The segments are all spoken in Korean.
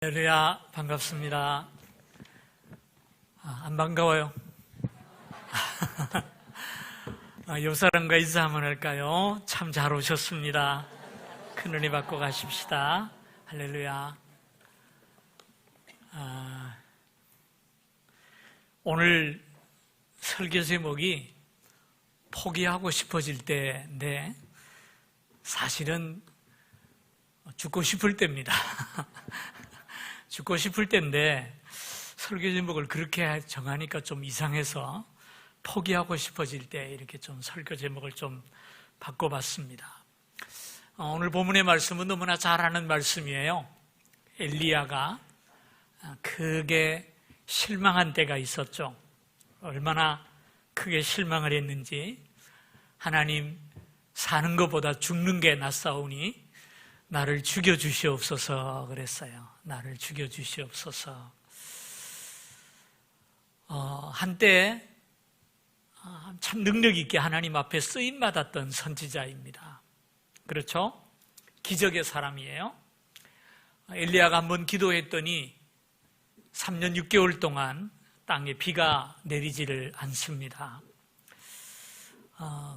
할렐루야, 반갑습니다. 안 반가워요? 옆 사람과 인사 한번 할까요? 참 잘 오셨습니다. 큰 은혜 받고 가십시다. 할렐루야. 오늘 설교 제목이 포기하고 싶어질 때인데 사실은 죽고 싶을 때입니다. 죽고 싶을 때인데 설교 제목을 그렇게 정하니까 좀 이상해서 포기하고 싶어질 때 이렇게 좀 설교 제목을 좀 바꿔봤습니다. 오늘 본문의 말씀은 너무나 잘 아는 말씀이에요. 엘리야가 크게 실망한 때가 있었죠. 얼마나 크게 실망을 했는지, 하나님, 사는 것보다 죽는 게 낫사오니 나를 죽여주시옵소서 그랬어요. 나를 죽여주시옵소서. 한때 참 능력 있게 하나님 앞에 쓰임받았던 선지자입니다. 그렇죠? 기적의 사람이에요. 엘리야가 한번 기도했더니 3년 6개월 동안 땅에 비가 내리지를 않습니다.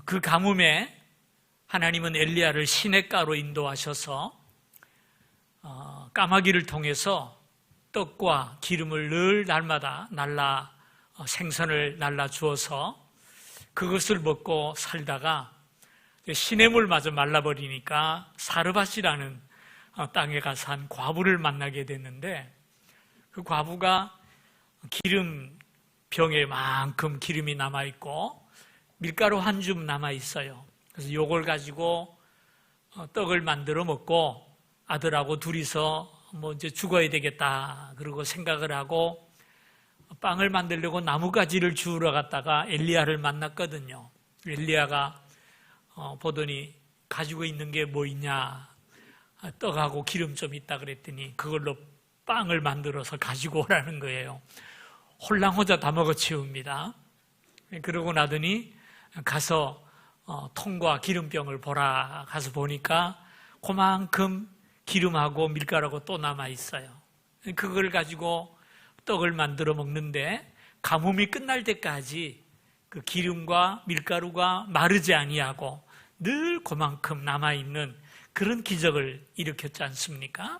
그 가뭄에 하나님은 엘리야를 시냇가로 인도하셔서 까마귀를 통해서 떡과 기름을 늘 날마다 생선을 날라 주어서 그것을 먹고 살다가 시냇물마저 말라버리니까 사르밧이라는 땅에 가서 한 과부를 만나게 됐는데, 그 과부가 병에만큼 기름이 남아있고 밀가루 한 줌 남아있어요. 그래서 이걸 가지고 떡을 만들어 먹고 아들하고 둘이서 이제 죽어야 되겠다 그러고 생각을 하고 빵을 만들려고 나뭇가지를 주우러 갔다가 엘리야를 만났거든요. 엘리야가 보더니 가지고 있는 게 뭐 있냐, 떡하고 기름 좀 있다 그랬더니 그걸로 빵을 만들어서 가지고 오라는 거예요. 홀랑호자 다 먹어치웁니다. 그러고 나더니 가서 통과 기름병을 보라 가서 보니까 그만큼 기름하고 밀가루하고 또 남아있어요. 그걸 가지고 떡을 만들어 먹는데 가뭄이 끝날 때까지 그 기름과 밀가루가 마르지 아니하고 늘 그만큼 남아있는 그런 기적을 일으켰지 않습니까?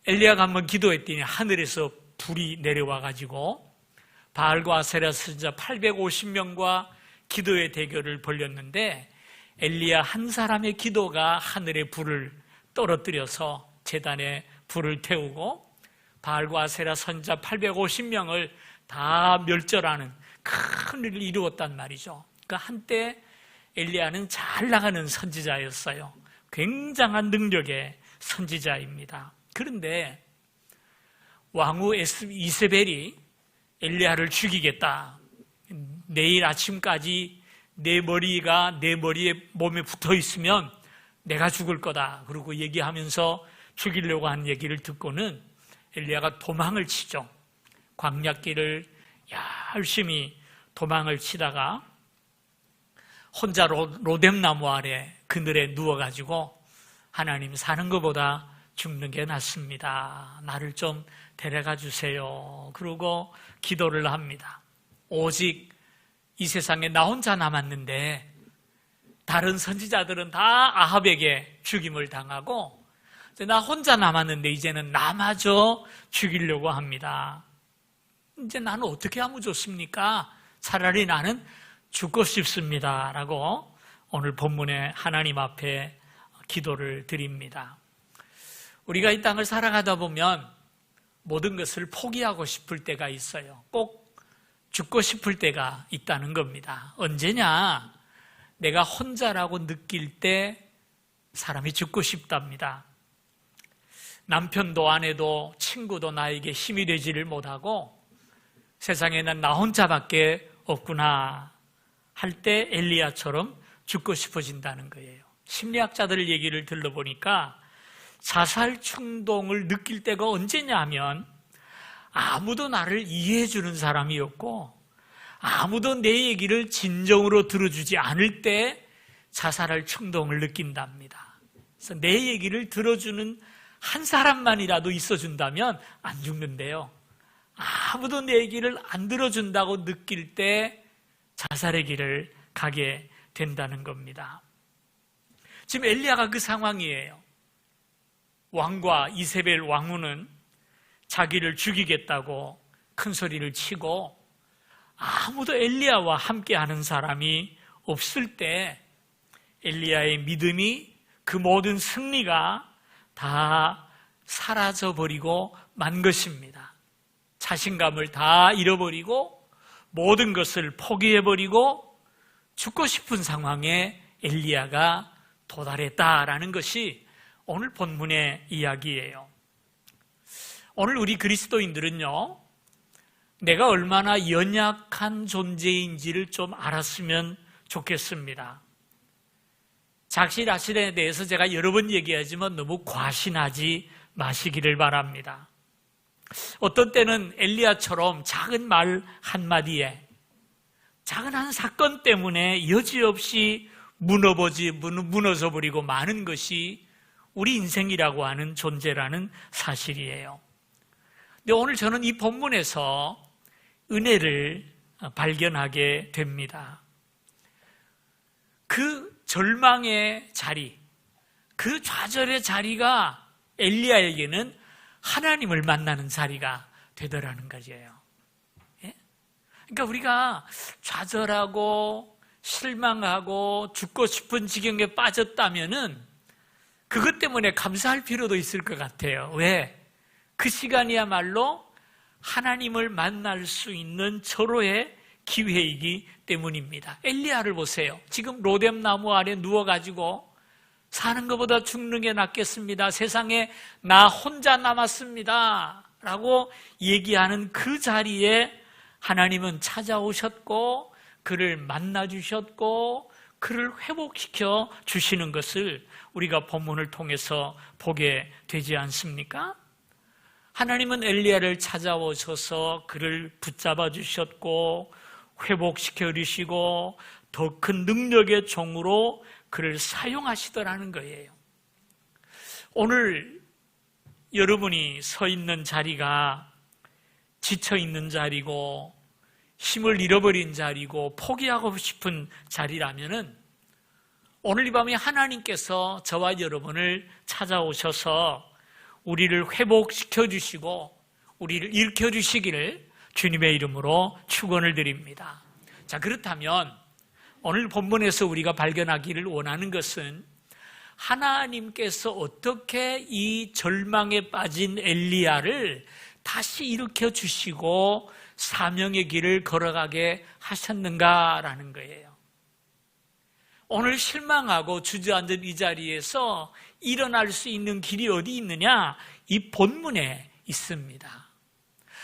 엘리야가 한번 기도했더니 하늘에서 불이 내려와 가지고 바알과 아세라 선지자 850명과 기도의 대결을 벌였는데 엘리야 한 사람의 기도가 하늘의 불을 떨어뜨려서 제단에 불을 태우고 바알과 아세라 선지자 850명을 다 멸절하는 큰 일을 이루었단 말이죠. 그러니까 한때 엘리야는 잘 나가는 선지자였어요. 굉장한 능력의 선지자입니다. 그런데 왕후 이세벨이 엘리야를 죽이겠다, 내일 아침까지 내 머리에 몸에 붙어 있으면 내가 죽을 거다 그러고 얘기하면서 죽이려고 한 얘기를 듣고는 엘리야가 도망을 치죠. 광야길을 열심히 도망을 치다가 혼자 로뎀나무 아래 그늘에 누워가지고 하나님, 사는 것보다 죽는 게 낫습니다. 나를 좀 데려가 주세요. 그러고 기도를 합니다. 오직 이 세상에 나 혼자 남았는데 다른 선지자들은 다 아합에게 죽임을 당하고 나 혼자 남았는데 이제는 나마저 죽이려고 합니다. 이제 나는 어떻게 하면 좋습니까? 차라리 나는 죽고 싶습니다 라고 오늘 본문에 하나님 앞에 기도를 드립니다. 우리가 이 땅을 살아가다 보면 모든 것을 포기하고 싶을 때가 있어요. 꼭 죽고 싶을 때가 있다는 겁니다. 언제냐? 내가 혼자라고 느낄 때 사람이 죽고 싶답니다. 남편도 아내도 친구도 나에게 힘이 되지를 못하고 세상에는 나 혼자밖에 없구나 할 때 엘리야처럼 죽고 싶어진다는 거예요. 심리학자들 얘기를 들어보니까 자살 충동을 느낄 때가 언제냐 하면 아무도 나를 이해해 주는 사람이 없고 아무도 내 얘기를 진정으로 들어주지 않을 때 자살할 충동을 느낀답니다. 그래서 내 얘기를 들어주는 한 사람만이라도 있어준다면 안 죽는데요. 아무도 내 얘기를 안 들어준다고 느낄 때 자살의 길을 가게 된다는 겁니다. 지금 엘리야가 그 상황이에요. 왕과 이세벨 왕후는 자기를 죽이겠다고 큰 소리를 치고 아무도 엘리야와 함께하는 사람이 없을 때 엘리야의 믿음이, 그 모든 승리가 다 사라져버리고 만 것입니다. 자신감을 다 잃어버리고 모든 것을 포기해버리고 죽고 싶은 상황에 엘리야가 도달했다라는 것이 오늘 본문의 이야기예요. 오늘 우리 그리스도인들은요, 내가 얼마나 연약한 존재인지를 좀 알았으면 좋겠습니다. 작실에 대해서 제가 여러 번 얘기하지만 너무 과신하지 마시기를 바랍니다. 어떤 때는 엘리야처럼 작은 말 한마디에, 작은 한 사건 때문에 여지없이 무너져 버리고 마는 것이 우리 인생이라고 하는 존재라는 사실이에요. 근데 오늘 저는 이 본문에서 은혜를 발견하게 됩니다. 그 절망의 자리, 그 좌절의 자리가 엘리야에게는 하나님을 만나는 자리가 되더라는 거예요. 예? 그러니까 우리가 좌절하고 실망하고 죽고 싶은 지경에 빠졌다면은 그것 때문에 감사할 필요도 있을 것 같아요. 왜? 그 시간이야말로 하나님을 만날 수 있는 절호의 기회이기 때문입니다. 엘리야를 보세요. 지금 로뎀 나무 아래 누워가지고 사는 것보다 죽는 게 낫겠습니다. 세상에 나 혼자 남았습니다. 라고 얘기하는 그 자리에 하나님은 찾아오셨고 그를 만나주셨고 그를 회복시켜 주시는 것을 우리가 본문을 통해서 보게 되지 않습니까? 하나님은 엘리야를 찾아오셔서 그를 붙잡아 주셨고 회복시켜 주시고 더 큰 능력의 종으로 그를 사용하시더라는 거예요. 오늘 여러분이 서 있는 자리가 지쳐 있는 자리고 힘을 잃어버린 자리고 포기하고 싶은 자리라면은 오늘 이 밤에 하나님께서 저와 여러분을 찾아오셔서 우리를 회복시켜 주시고 우리를 일으켜 주시기를 주님의 이름으로 축원을 드립니다. 자, 그렇다면 오늘 본문에서 우리가 발견하기를 원하는 것은 하나님께서 어떻게 이 절망에 빠진 엘리야를 다시 일으켜 주시고 사명의 길을 걸어가게 하셨는가라는 거예요. 오늘 실망하고 주저앉은 이 자리에서 일어날 수 있는 길이 어디 있느냐? 이 본문에 있습니다.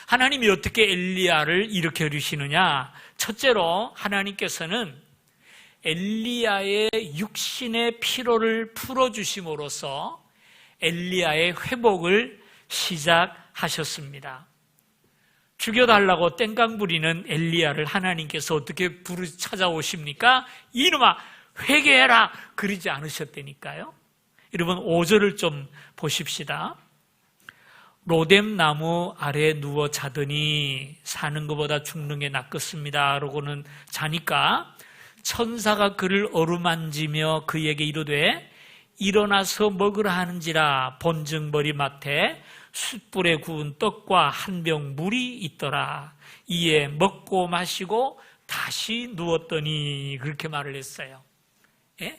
하나님이 어떻게 엘리야를 일으켜 주시느냐? 첫째로 하나님께서는 엘리야의 육신의 피로를 풀어주심으로써 엘리야의 회복을 시작하셨습니다. 죽여달라고 땡깡 부리는 엘리야를 하나님께서 어떻게 찾아오십니까? 이놈아 회개해라 그러지 않으셨다니까요. 여러분 5절을 좀 보십시다. 로뎀 나무 아래 누워 자더니 사는 것보다 죽는 게 낫겠습니다. 라고는 자니까 천사가 그를 어루만지며 그에게 이르되 일어나서 먹으라 하는지라 본즉 머리맡에 숯불에 구운 떡과 한 병 물이 있더라. 이에 먹고 마시고 다시 누웠더니 그렇게 말을 했어요. 예?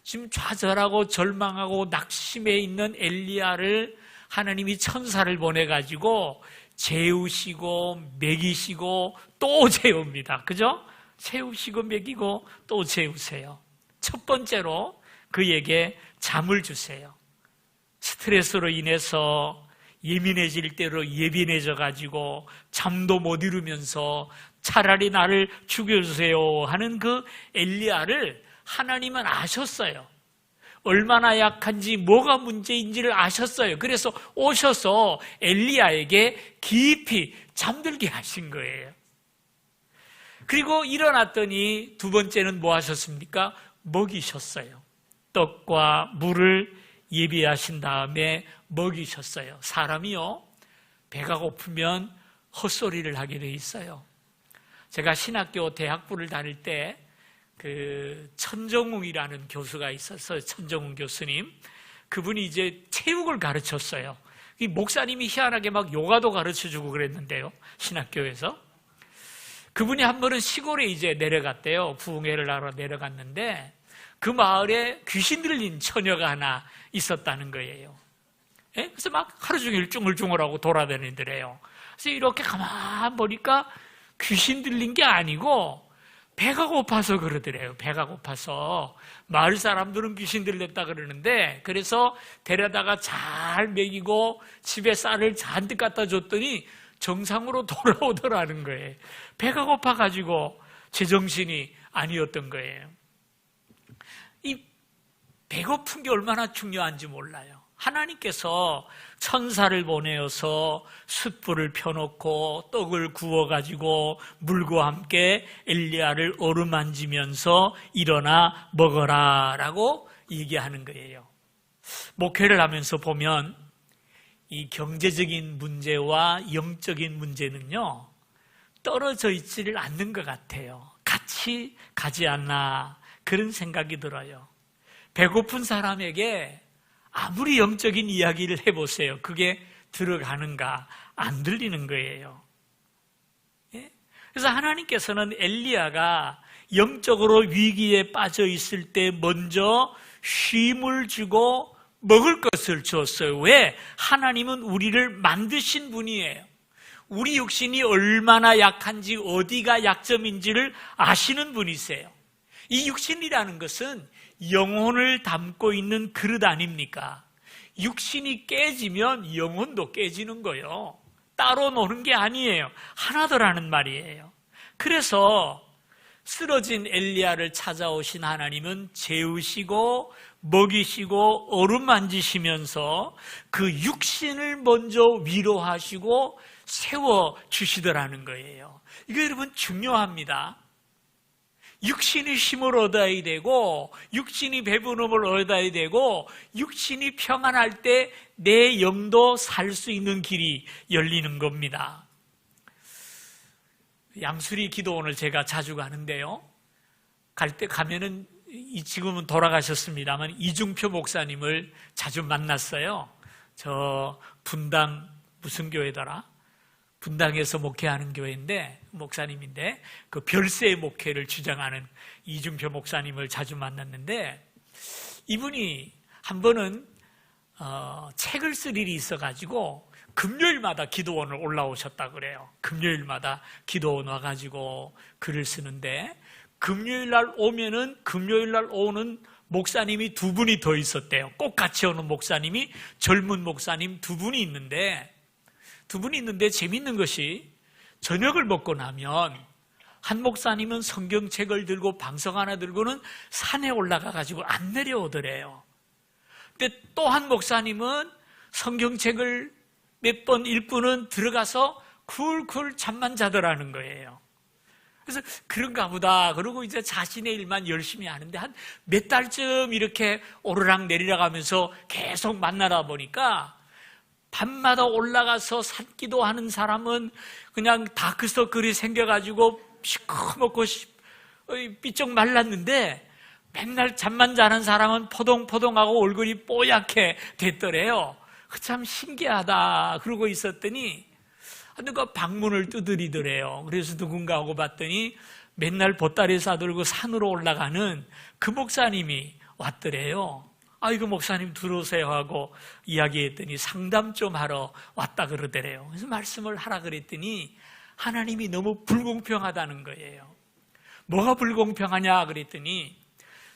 지금 좌절하고 절망하고 낙심해 있는 엘리야를 하나님이 천사를 보내가지고 재우시고 먹이시고 또 재웁니다. 그죠? 재우시고 먹이고 또 재우세요. 첫 번째로 그에게 잠을 주세요. 스트레스로 인해서 예민해질 대로 예민해져 가지고 잠도 못 이루면서 차라리 나를 죽여주세요 하는 그 엘리야를 하나님은 아셨어요. 얼마나 약한지 뭐가 문제인지를 아셨어요. 그래서 오셔서 엘리야에게 깊이 잠들게 하신 거예요. 그리고 일어났더니 두 번째는 뭐 하셨습니까? 먹이셨어요. 떡과 물을 예비하신 다음에 먹이셨어요. 사람이요, 배가 고프면 헛소리를 하게 돼 있어요. 제가 신학교 대학부를 다닐 때 천정웅이라는 교수가 있었어요. 천정웅 교수님. 그분이 이제 체육을 가르쳤어요. 이 목사님이 희한하게 막 요가도 가르쳐주고 그랬는데요, 신학교에서. 그분이 한 번은 시골에 이제 내려갔대요. 부흥회를 하러 내려갔는데 그 마을에 귀신 들린 처녀가 하나 있었다는 거예요. 예? 그래서 막 하루 종일 쭝얼쭝얼하고 돌아다니더래요. 그래서 이렇게 가만 보니까 귀신 들린 게 아니고 배가 고파서 그러더래요. 배가 고파서. 마을 사람들은 귀신 들렸다 그러는데, 그래서 데려다가 잘 먹이고 집에 쌀을 잔뜩 갖다 줬더니 정상으로 돌아오더라는 거예요. 배가 고파가지고 제정신이 아니었던 거예요. 이 배고픈 게 얼마나 중요한지 몰라요. 하나님께서 천사를 보내어서 숯불을 펴놓고 떡을 구워가지고 물과 함께 엘리야를 어루만지면서 일어나 먹어라 라고 얘기하는 거예요. 목회를 하면서 보면 이 경제적인 문제와 영적인 문제는요, 떨어져 있지를 않는 것 같아요. 같이 가지 않나, 그런 생각이 들어요. 배고픈 사람에게 아무리 영적인 이야기를 해보세요. 그게 들어가는가? 안 들리는 거예요. 예? 그래서 하나님께서는 엘리야가 영적으로 위기에 빠져 있을 때 먼저 쉼을 주고 먹을 것을 주었어요. 왜? 하나님은 우리를 만드신 분이에요. 우리 육신이 얼마나 약한지, 어디가 약점인지를 아시는 분이세요. 이 육신이라는 것은 영혼을 담고 있는 그릇 아닙니까? 육신이 깨지면 영혼도 깨지는 거예요. 따로 노는 게 아니에요. 하나더라는 말이에요. 그래서 쓰러진 엘리야를 찾아오신 하나님은 재우시고 먹이시고 어루만지시면서 그 육신을 먼저 위로하시고 세워주시더라는 거예요. 이거 여러분 중요합니다. 육신이 힘을 얻어야 되고, 육신이 배부름을 얻어야 되고, 육신이 평안할 때 내 영도 살 수 있는 길이 열리는 겁니다. 양수리 기도원을 제가 자주 가는데요, 가면은 지금은 돌아가셨습니다만 이중표 목사님을 자주 만났어요. 저 분당 무슨 교회더라? 분당에서 목회하는 교회인데, 목사님인데, 그 별세의 목회를 주장하는 이중표 목사님을 자주 만났는데, 이분이 한 번은 책을 쓸 일이 있어가지고 금요일마다 기도원을 올라오셨다 그래요. 금요일마다 기도원 와가지고 글을 쓰는데, 금요일날 오면은 금요일날 오는 목사님이 두 분이 더 있었대요. 꼭 같이 오는 목사님이, 젊은 목사님 두 분이 있는데, 재밌는 것이 저녁을 먹고 나면 한 목사님은 성경책을 들고 방석 하나 들고는 산에 올라가가지고 안 내려오더래요. 근데 또 한 목사님은 성경책을 몇 번 읽고는 들어가서 쿨쿨 잠만 자더라는 거예요. 그래서 그런가 보다 그러고 이제 자신의 일만 열심히 하는데 한 몇 달쯤 이렇게 오르락 내리락 하면서 계속 만나다 보니까 밤마다 올라가서 산기도 하는 사람은 그냥 다크서클이 생겨가지고 시커멓고 삐쩍 말랐는데, 맨날 잠만 자는 사람은 포동포동하고 얼굴이 뽀얗게 됐더래요. 참 신기하다 그러고 있었더니 누가 방문을 두드리더래요. 그래서 누군가 하고 봤더니 맨날 보따리 싸들고 산으로 올라가는 그 목사님이 왔더래요. 아이고 목사님 들어오세요 하고 이야기했더니 상담 좀 하러 왔다 그러더래요. 그래서 말씀을 하라 그랬더니 하나님이 너무 불공평하다는 거예요. 뭐가 불공평하냐 그랬더니,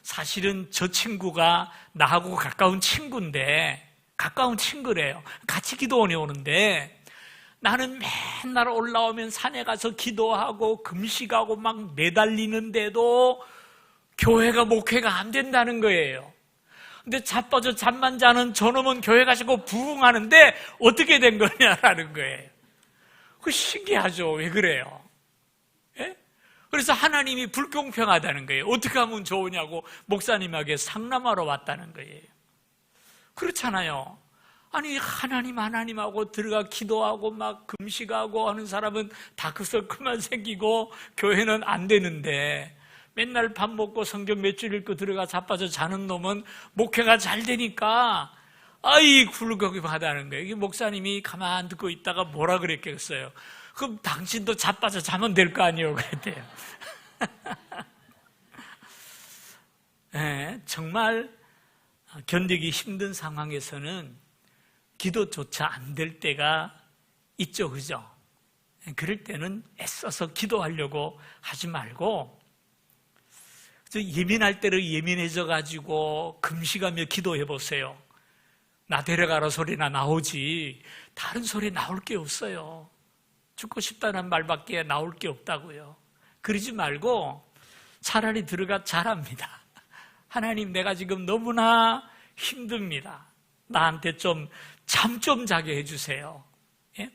사실은 저 친구가 나하고 가까운 친구인데, 가까운 친구래요. 같이 기도원에 오는데 나는 맨날 올라오면 산에 가서 기도하고 금식하고 막 매달리는데도 교회가 목회가 안 된다는 거예요. 근데 자빠져 잠만 자는 저놈은 교회 가시고 부흥하는데 어떻게 된 거냐라는 거예요. 그 신기하죠. 왜 그래요? 예? 그래서 하나님이 불공평하다는 거예요. 어떻게 하면 좋으냐고 목사님에게 상담하러 왔다는 거예요. 그렇잖아요. 아니 하나님하고 들어가 기도하고 막 금식하고 하는 사람은 다크서클만 생기고 교회는 안 되는데, 맨날 밥 먹고 성경 몇 줄 읽고 들어가 자빠져 자는 놈은 목회가 잘 되니까 아이 굴곡이 받아는 거예요. 목사님이 가만 듣고 있다가 뭐라 그랬겠어요? 그럼 당신도 자빠져 자면 될 거 아니에요? 그랬대요. 네, 정말 견디기 힘든 상황에서는 기도조차 안 될 때가 있죠, 그죠? 그럴 때는 애써서 기도하려고 하지 말고, 예민할 때로 예민해져가지고 금식하며 기도해 보세요. 나 데려가라 소리나 나오지 다른 소리 나올 게 없어요. 죽고 싶다는 말밖에 나올 게 없다고요. 그러지 말고 차라리 들어가 자랍니다. 하나님, 내가 지금 너무나 힘듭니다. 나한테 좀 잠 좀 자게 해주세요.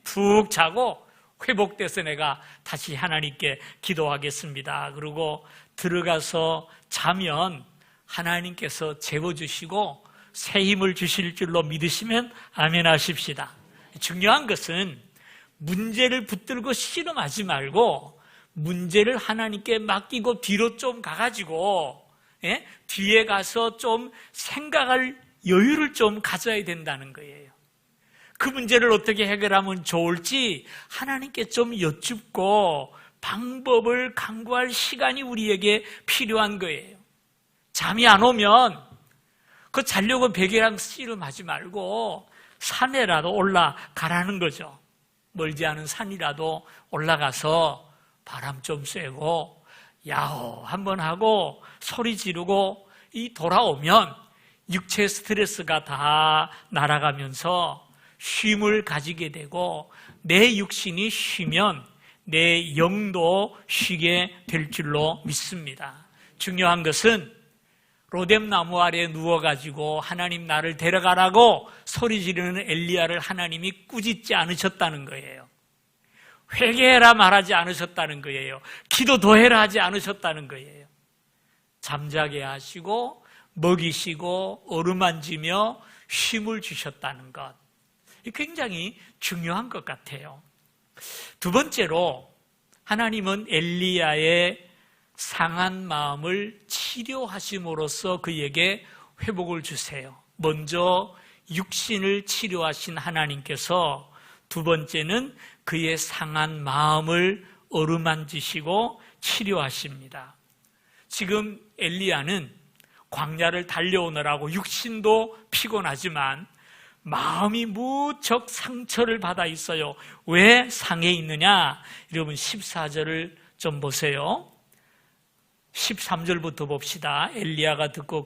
푹 자고 회복돼서 내가 다시 하나님께 기도하겠습니다. 그리고 들어가서 자면 하나님께서 재워주시고 새 힘을 주실 줄로 믿으시면 아멘 하십시다. 중요한 것은 문제를 붙들고 씨름하지 말고 문제를 하나님께 맡기고 뒤로 좀 가가지고 뒤에 가서 좀 생각할 여유를 좀 가져야 된다는 거예요. 그 문제를 어떻게 해결하면 좋을지 하나님께 좀 여쭙고 방법을 강구할 시간이 우리에게 필요한 거예요. 잠이 안 오면 그 자려고 베개랑 씨름하지 말고 산에라도 올라가라는 거죠. 멀지 않은 산이라도 올라가서 바람 좀 쐬고 야호 한번 하고 소리 지르고 돌아오면 육체 스트레스가 다 날아가면서 쉼을 가지게 되고 내 육신이 쉬면 내 영도 쉬게 될 줄로 믿습니다. 중요한 것은 로뎀나무 아래에 누워가지고 하나님 나를 데려가라고 소리 지르는 엘리야를 하나님이 꾸짖지 않으셨다는 거예요. 회개해라 말하지 않으셨다는 거예요. 기도 더 해라 하지 않으셨다는 거예요. 잠자게 하시고 먹이시고 어루만지며 쉼을 주셨다는 것, 굉장히 중요한 것 같아요. 두 번째로 하나님은 엘리야의 상한 마음을 치료하심으로써 그에게 회복을 주세요. 먼저 육신을 치료하신 하나님께서 두 번째는 그의 상한 마음을 어루만지시고 치료하십니다. 지금 엘리야는 광야를 달려오느라고 육신도 피곤하지만 마음이 무척 상처를 받아 있어요. 왜 상해 있느냐? 여러분 14절을 좀 보세요. 13절부터 봅시다. 엘리야가 듣고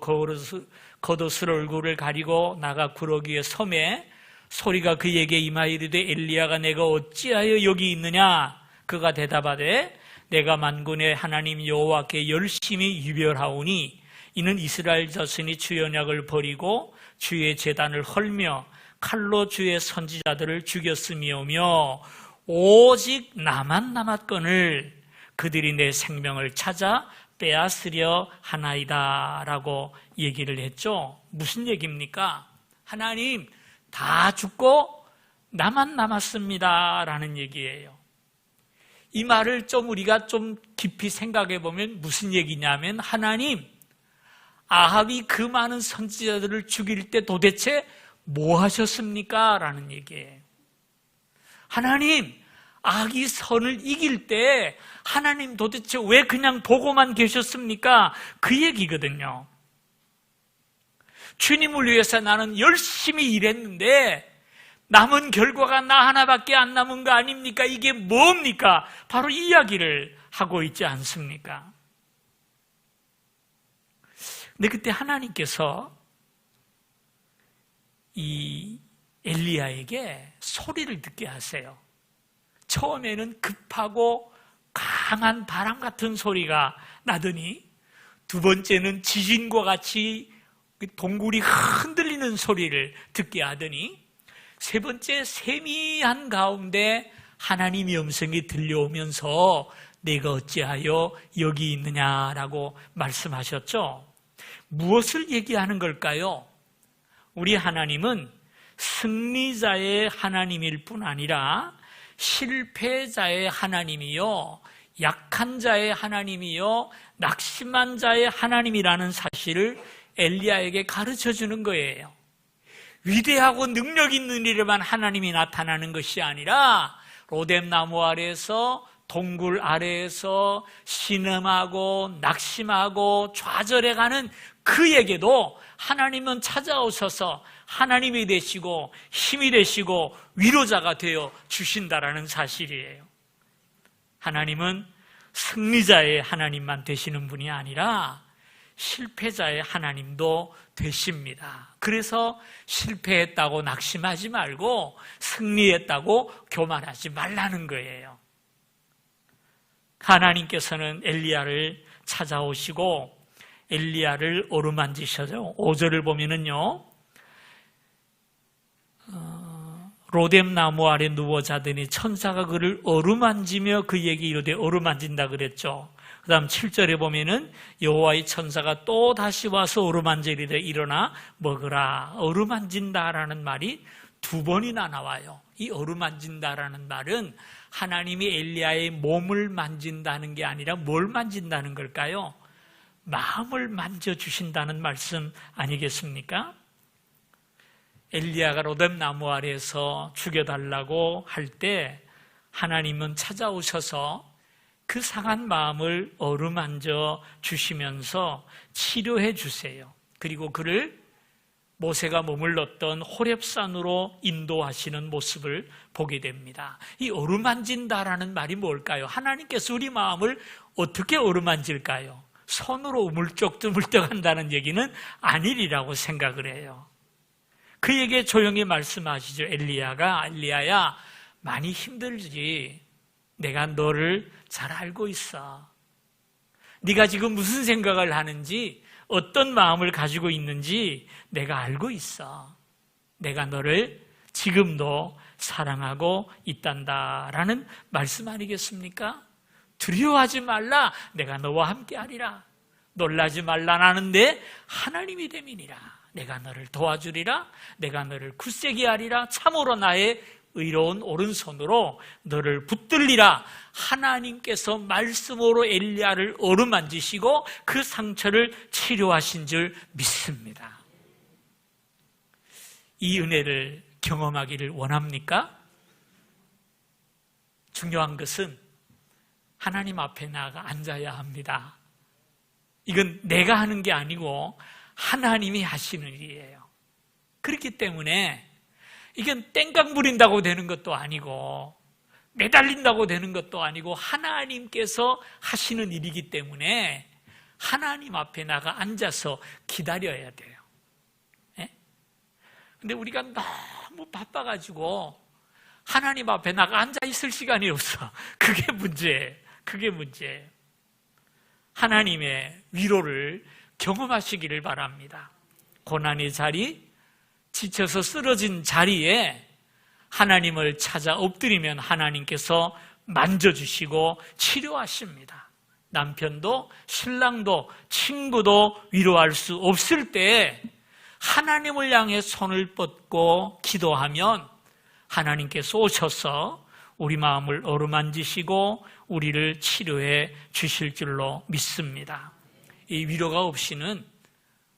겉옷으로 얼굴을 가리고 나가 구러기의 섬에 소리가 그에게 임하이르되 엘리야가 내가 어찌하여 여기 있느냐? 그가 대답하되 내가 만군의 하나님 여호와께 열심히 유별하오니 이는 이스라엘 자손이 주의 언약을 버리고 주의 제단을 헐며 칼로 주의 선지자들을 죽였음이오며 오직 나만 남았거늘 그들이 내 생명을 찾아 빼앗으려 하나이다 라고 얘기를 했죠. 무슨 얘기입니까? 하나님 다 죽고 나만 남았습니다 라는 얘기예요. 이 말을 우리가 좀 깊이 생각해 보면 무슨 얘기냐면 하나님, 아합이 그 많은 선지자들을 죽일 때 도대체 뭐 하셨습니까? 라는 얘기예요. 하나님, 악이 선을 이길 때 하나님 도대체 왜 그냥 보고만 계셨습니까? 그 얘기거든요. 주님을 위해서 나는 열심히 일했는데 남은 결과가 나 하나밖에 안 남은 거 아닙니까? 이게 뭡니까? 바로 이 이야기를 하고 있지 않습니까? 근데 그때 하나님께서 이 엘리야에게 소리를 듣게 하세요. 처음에는 급하고 강한 바람 같은 소리가 나더니 두 번째는 지진과 같이 동굴이 흔들리는 소리를 듣게 하더니 세 번째 세미한 가운데 하나님의 음성이 들려오면서 내가 어찌하여 여기 있느냐라고 말씀하셨죠. 무엇을 얘기하는 걸까요? 우리 하나님은 승리자의 하나님일 뿐 아니라 실패자의 하나님이요, 약한 자의 하나님이요, 낙심한 자의 하나님이라는 사실을 엘리야에게 가르쳐 주는 거예요. 위대하고 능력 있는 일에만 하나님이 나타나는 것이 아니라 로뎀나무 아래에서, 동굴 아래에서 신음하고 낙심하고 좌절해가는 그에게도 하나님은 찾아오셔서 하나님이 되시고 힘이 되시고 위로자가 되어 주신다라는 사실이에요. 하나님은 승리자의 하나님만 되시는 분이 아니라 실패자의 하나님도 되십니다. 그래서 실패했다고 낙심하지 말고 승리했다고 교만하지 말라는 거예요. 하나님께서는 엘리야를 찾아오시고 엘리야를 어루만지셔서 5절을 보면은요, 로뎀나무 아래 누워 자더니 천사가 그를 어루만지며 그에게 이르되, 어루만진다 그랬죠. 그 다음 7절에 보면은 여호와의 천사가 또 다시 와서 어루만지리되 일어나 먹으라. 어루만진다라는 말이 2번이나 나와요. 이 어루만진다라는 말은 하나님이 엘리야의 몸을 만진다는 게 아니라 뭘 만진다는 걸까요? 마음을 만져주신다는 말씀 아니겠습니까? 엘리야가 로뎀나무 아래에서 죽여달라고 할 때 하나님은 찾아오셔서 그 상한 마음을 어루만져 주시면서 치료해 주세요. 그리고 그를 모세가 머물렀던 호렙산으로 인도하시는 모습을 보게 됩니다. 이 어루만진다라는 말이 뭘까요? 하나님께서 우리 마음을 어떻게 어루만질까요? 손으로 우물쩍우물쩍 한다는 얘기는 아니리라고 생각을 해요. 그에게 조용히 말씀하시죠. 엘리야야, 많이 힘들지. 내가 너를 잘 알고 있어. 네가 지금 무슨 생각을 하는지, 어떤 마음을 가지고 있는지 내가 알고 있어. 내가 너를 지금도 사랑하고 있단다라는 말씀 아니겠습니까? 두려워하지 말라. 내가 너와 함께하리라. 놀라지 말라. 나는 내 하나님이 됨이니라. 내가 너를 도와주리라. 내가 너를 굳세게 하리라. 참으로 나의 의로운 오른손으로 너를 붙들리라. 하나님께서 말씀으로 엘리야를 어루만지시고 그 상처를 치료하신 줄 믿습니다. 이 은혜를 경험하기를 원합니까? 중요한 것은 하나님 앞에 나아가 앉아야 합니다. 이건 내가 하는 게 아니고 하나님이 하시는 일이에요. 그렇기 때문에 이건 땡깡 부린다고 되는 것도 아니고 매달린다고 되는 것도 아니고 하나님께서 하시는 일이기 때문에 하나님 앞에 나가 앉아서 기다려야 돼요. 근데 우리가 너무 바빠가지고 하나님 앞에 나가 앉아 있을 시간이 없어. 그게 문제예요. 그게 문제예요. 하나님의 위로를 경험하시기를 바랍니다. 고난의 자리, 지쳐서 쓰러진 자리에 하나님을 찾아 엎드리면 하나님께서 만져주시고 치료하십니다. 남편도 신랑도 친구도 위로할 수 없을 때 하나님을 향해 손을 뻗고 기도하면 하나님께서 오셔서 우리 마음을 어루만지시고 우리를 치료해 주실 줄로 믿습니다. 이 위로가 없이는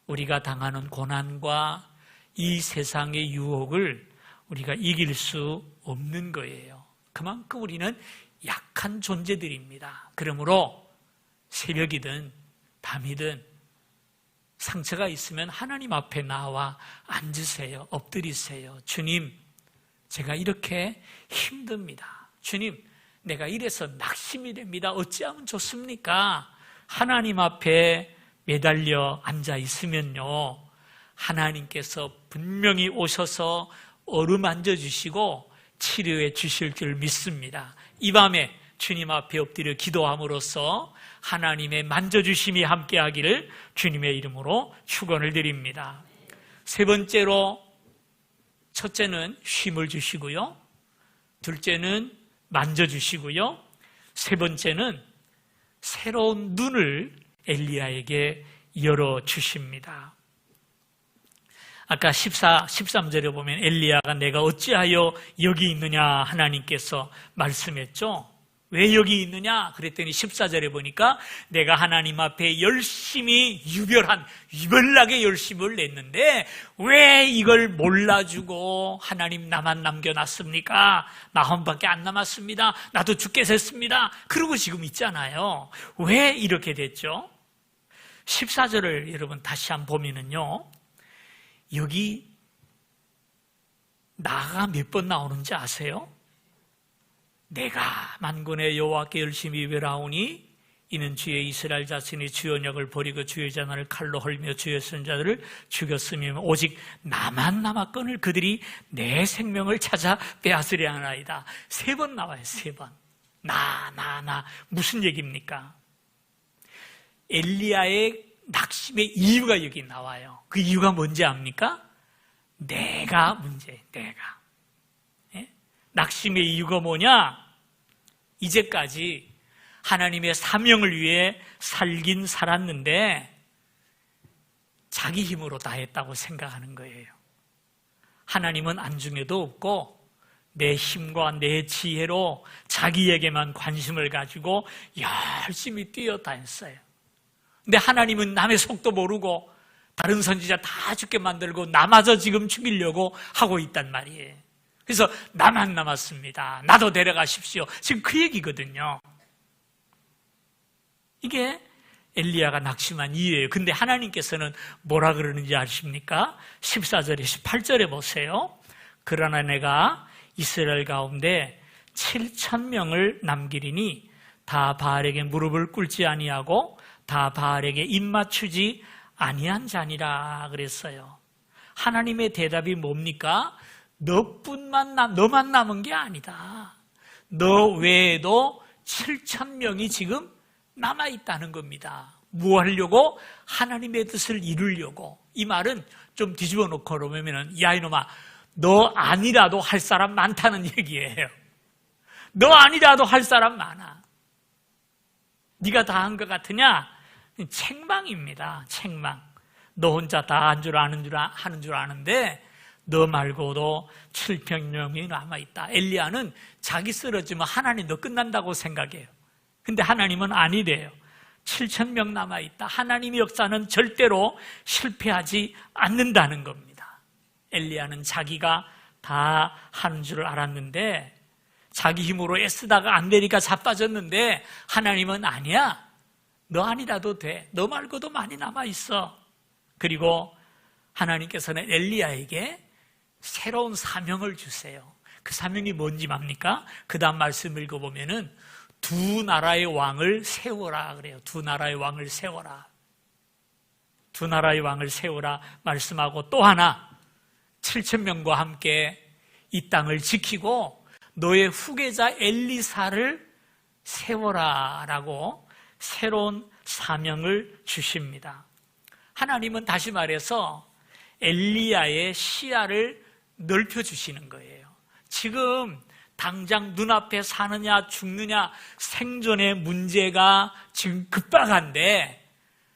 우리가 당하는 고난과 이 세상의 유혹을 우리가 이길 수 없는 거예요. 그만큼 우리는 약한 존재들입니다. 그러므로 새벽이든 밤이든 상처가 있으면 하나님 앞에 나와 앉으세요. 엎드리세요. 주님, 제가 이렇게 힘듭니다. 주님, 내가 이래서 낙심이 됩니다. 어찌하면 좋습니까? 하나님 앞에 매달려 앉아 있으면요, 하나님께서 분명히 오셔서 어루만져 주시고 치료해 주실 줄 믿습니다. 이 밤에 주님 앞에 엎드려 기도함으로써 하나님의 만져주심이 함께하기를 주님의 이름으로 축원을 드립니다. 세 번째로, 첫째는 쉼을 주시고요, 둘째는 만져주시고요, 세 번째는 새로운 눈을 엘리야에게 열어주십니다. 아까 13절에 보면 엘리야가 내가 어찌하여 여기 있느냐 하나님께서 말씀했죠. 왜 여기 있느냐 그랬더니 14절에 보니까 내가 하나님 앞에 열심히 유별나게 열심을 냈는데 왜 이걸 몰라주고 하나님 나만 남겨놨습니까? 나 혼밖에 안 남았습니다. 나도 죽게 됐습니다. 그러고 지금 있잖아요. 왜 이렇게 됐죠? 14절을 여러분 다시 한번 보면은요, 여기 나가 몇 번 나오는지 아세요? 내가 만군의 여호와께 열심히 유별하오니 이는 주의 이스라엘 자손이 주의 언약을 버리고 주의 잔을 칼로 헐며 주의 선자들을 죽였으며 오직 나만 남았거늘 그들이 내 생명을 찾아 빼앗으려 하나이다. 3번 나와요. 3번. 나 무슨 얘기입니까? 엘리야의 낙심의 이유가 여기 나와요. 그 이유가 뭔지 압니까? 내가 문제예요. 내가. 낙심의 이유가 뭐냐? 이제까지 하나님의 사명을 위해 살긴 살았는데 자기 힘으로 다 했다고 생각하는 거예요. 하나님은 안중에도 없고 내 힘과 내 지혜로 자기에게만 관심을 가지고 열심히 뛰어다녔어요. 근데 하나님은 남의 속도 모르고 다른 선지자 다 죽게 만들고 나마저 지금 죽이려고 하고 있단 말이에요. 그래서 나만 남았습니다. 나도 데려가십시오. 지금 그 얘기거든요. 이게 엘리야가 낙심한 이유예요. 근데 하나님께서는 뭐라 그러는지 아십니까? 14절에 18절에 보세요. 그러나 내가 이스라엘 가운데 7,000명을 남기리니 다 바알에게 무릎을 꿇지 아니하고 다 바알에게 입맞추지 아니한 자니라 그랬어요. 하나님의 대답이 뭡니까? 너만 남은 게 아니다. 너 외에도 7,000명이 지금 남아있다는 겁니다. 뭐 하려고? 하나님의 뜻을 이루려고. 이 말은 좀 뒤집어 놓고 그러면 야 이놈아 너 아니라도 할 사람 많다는 얘기예요. 너 아니라도 할 사람 많아. 네가 다 한 것 같으냐? 책망입니다. 책망. 너 혼자 다 하는 줄 아는데 너 말고도 7,000명이 남아있다. 엘리야는 자기 쓰러지면 하나님 너 끝난다고 생각해요. 근데 하나님은 아니래요. 7,000명 남아있다. 하나님의 역사는 절대로 실패하지 않는다는 겁니다. 엘리야는 자기가 다 하는 줄 알았는데 자기 힘으로 애쓰다가 안 되니까 자빠졌는데 하나님은 아니야. 너 아니라도 돼. 너 말고도 많이 남아있어. 그리고 하나님께서는 엘리야에게 새로운 사명을 주세요. 그 사명이 뭔지 맙니까? 그 다음 말씀 읽어보면은 두 나라의 왕을 세워라 그래요. 두 나라의 왕을 세워라. 두 나라의 왕을 세워라 말씀하고 또 하나 7,000명과 함께 이 땅을 지키고 너의 후계자 엘리사를 세워라 라고 새로운 사명을 주십니다. 하나님은 다시 말해서 엘리야의 시야를 넓혀주시는 거예요. 지금 당장 눈앞에 사느냐 죽느냐 생존의 문제가 지금 급박한데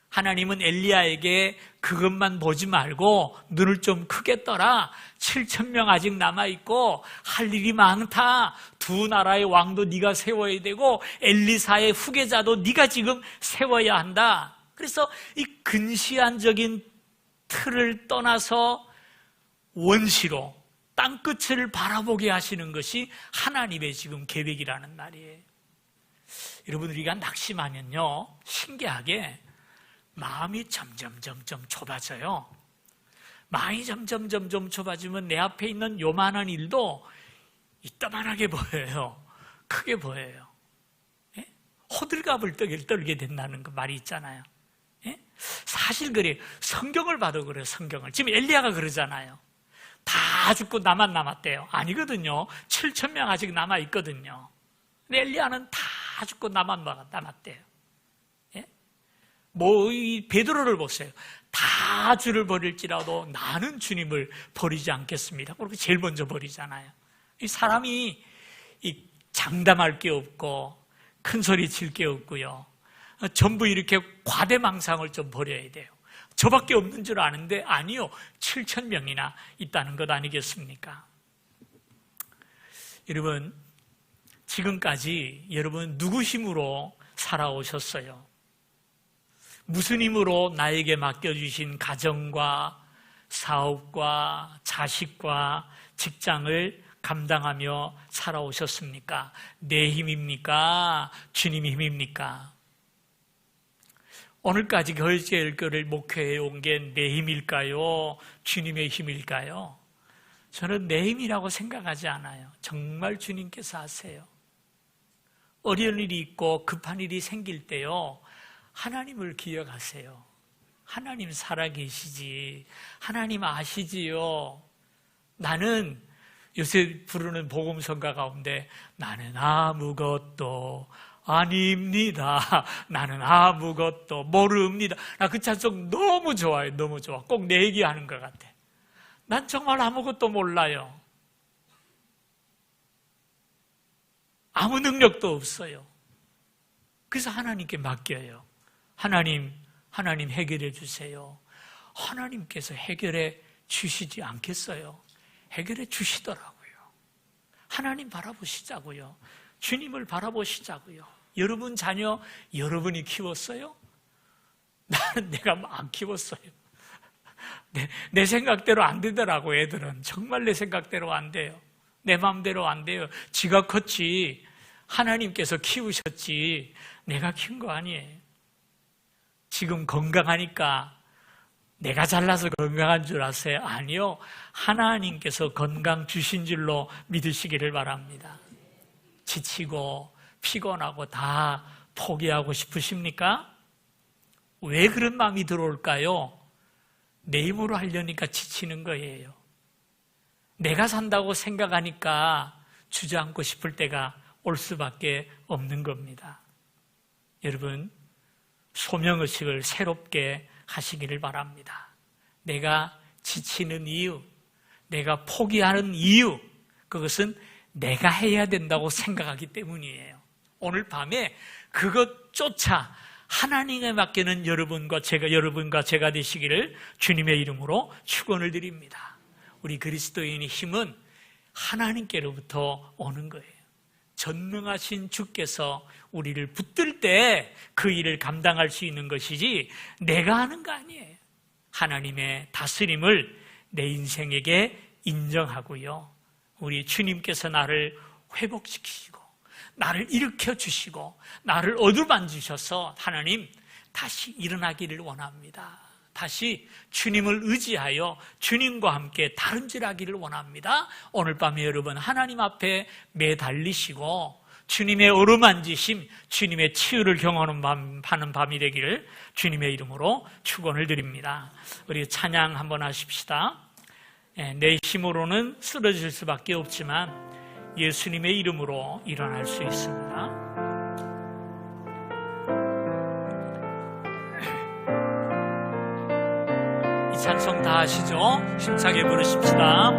하나님은 엘리야에게 그것만 보지 말고 눈을 좀 크게 떠라. 7,000명 아직 남아있고 할 일이 많다. 두 나라의 왕도 네가 세워야 되고 엘리사의 후계자도 네가 지금 세워야 한다. 그래서 이 근시안적인 틀을 떠나서 원시로 땅끝을 바라보게 하시는 것이 하나님의 지금 계획이라는 말이에요. 여러분 우리가 낙심하면요 신기하게 마음이 점점 좁아져요. 마음이 점점 좁아지면 내 앞에 있는 요만한 일도 이따만하게 보여요. 크게 보여요. 예? 호들갑을 떨게 된다는 그 말이 있잖아요. 예? 사실 그래요. 성경을 봐도 그래요. 성경을. 지금 엘리야가 그러잖아요. 다 죽고 나만 남았대요. 아니거든요. 7,000명 아직 남아있거든요. 근데 엘리야는 다 죽고 나만 남았대요. 예? 이 베드로를 보세요. 다 주를 버릴지라도 나는 주님을 버리지 않겠습니다. 그렇게 제일 먼저 버리잖아요. 이 사람이 장담할 게 없고 큰 소리 칠 게 없고요. 전부 이렇게 과대망상을 좀 버려야 돼요. 저밖에 없는 줄 아는데 아니요, 7,000명이나 있다는 것 아니겠습니까? 여러분, 지금까지 여러분 누구 힘으로 살아오셨어요? 무슨 힘으로 나에게 맡겨주신 가정과 사업과 자식과 직장을 감당하며 살아오셨습니까? 내 힘입니까? 주님의 힘입니까? 오늘까지 결제일거를 목회해 온 게 내 힘일까요? 주님의 힘일까요? 저는 내 힘이라고 생각하지 않아요. 정말 주님께서 하세요. 어려운 일이 있고 급한 일이 생길 때요, 하나님을 기억하세요. 하나님 살아계시지. 하나님 아시지요. 나는 요새 부르는 복음성가 가운데 나는 아무것도 아닙니다. 나는 아무것도 모릅니다. 나 그 찬송 너무 좋아요. 너무 좋아. 꼭 내 얘기하는 것 같아. 난 정말 아무것도 몰라요. 아무 능력도 없어요. 그래서 하나님께 맡겨요. 하나님 해결해 주세요. 하나님께서 해결해 주시지 않겠어요? 해결해 주시더라고요. 하나님 바라보시자고요. 주님을 바라보시자고요. 여러분 자녀 여러분이 키웠어요? 나는 내가 안 키웠어요. 내 생각대로 안 되더라고. 애들은 정말 내 생각대로 안 돼요. 내 마음대로 안 돼요. 지가 컸지 하나님께서 키우셨지 내가 키운 거 아니에요. 지금 건강하니까 내가 잘나서 건강한 줄 아세요? 아니요. 하나님께서 건강 주신 줄로 믿으시기를 바랍니다. 지치고 피곤하고 다 포기하고 싶으십니까? 왜 그런 마음이 들어올까요? 내 힘으로 하려니까 지치는 거예요. 내가 산다고 생각하니까 주저앉고 싶을 때가 올 수밖에 없는 겁니다. 여러분, 소명의식을 새롭게 하시기를 바랍니다. 내가 지치는 이유, 내가 포기하는 이유, 그것은 내가 해야 된다고 생각하기 때문이에요. 오늘 밤에 그것조차 하나님에 맡기는 여러분과 제가 되시기를 주님의 이름으로 축원을 드립니다. 우리 그리스도인의 힘은 하나님께로부터 오는 거예요. 전능하신 주께서 우리를 붙들 때 그 일을 감당할 수 있는 것이지 내가 하는 거 아니에요. 하나님의 다스림을 내 인생에게 인정하고요. 우리 주님께서 나를 회복시키시고 나를 일으켜 주시고 나를 어루만지셔서 하나님 다시 일어나기를 원합니다. 다시 주님을 의지하여 주님과 함께 다름질하기를 원합니다. 오늘 밤에 여러분 하나님 앞에 매달리시고 주님의 어루만지심, 주님의 치유를 경험하는 밤이 되기를 주님의 이름으로 축원을 드립니다. 우리 찬양 한번 하십시다. 내 힘으로는 쓰러질 수밖에 없지만 예수님의 이름으로 일어날 수 있습니다. 이 찬송 다 아시죠? 힘차게 부르십시다.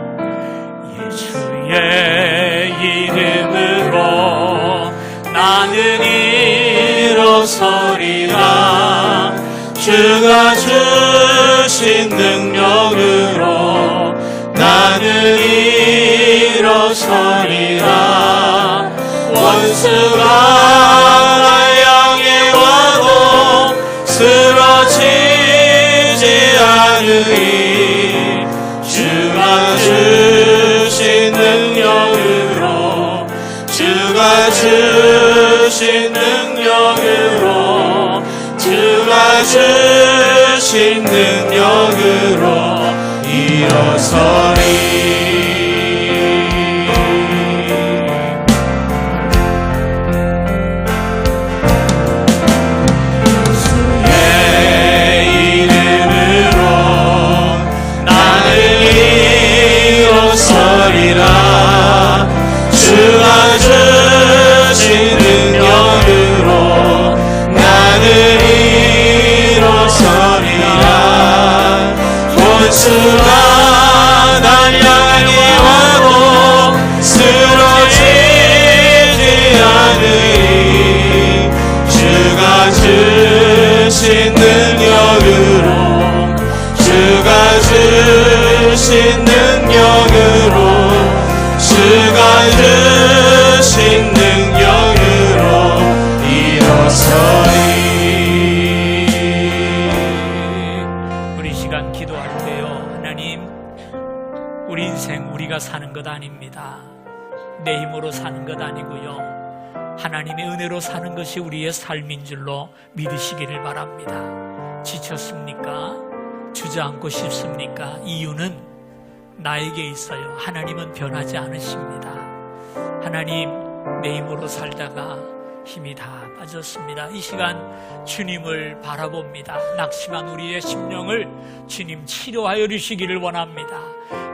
예수의 이름으로 나는 일어서리라. 주가 주신 능력으로 나는 일어서리라. 원수가 날 향해 와도 쓰러지지 않으리. 주가 주신 능력으로 주가 주신 능력으로 주가 주신 능력으로 일어서리. 주가 주신 능력으로 나는 일어서리라. 원수가 날 향해 내가 사는 것 아닙니다. 내 힘으로 사는 것 아니고요. 하나님의 은혜로 사는 것이 우리의 삶인 줄로 믿으시기를 바랍니다. 지쳤습니까? 주저앉고 싶습니까? 이유는 나에게 있어요. 하나님은 변하지 않으십니다. 하나님, 내 힘으로 살다가 힘이 다 빠졌습니다. 이 시간 주님을 바라봅니다. 낙심한 우리의 심령을 주님 치료하여 주시기를 원합니다.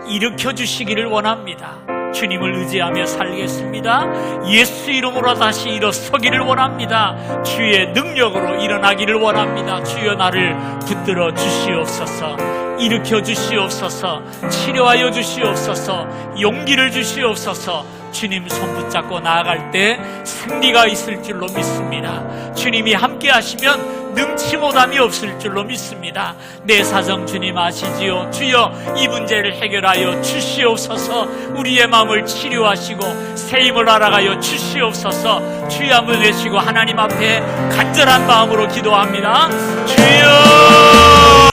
일으켜 주시기를 원합니다. 주님을 의지하며 살겠습니다. 예수 이름으로 다시 일어서기를 원합니다. 주의 능력으로 일어나기를 원합니다. 주여 나를 붙들어 주시옵소서. 일으켜 주시옵소서. 치료하여 주시옵소서. 용기를 주시옵소서. 주님 손 붙잡고 나아갈 때 승리가 있을 줄로 믿습니다. 주님이 함께 하시면 능치 못함이 없을 줄로 믿습니다. 내 사정 주님 아시지요? 주여 이 문제를 해결하여 주시옵소서. 우리의 마음을 치료하시고 새 힘을 알아가여 주시옵소서. 주여 한번 외치고 하나님 앞에 간절한 마음으로 기도합니다. 주여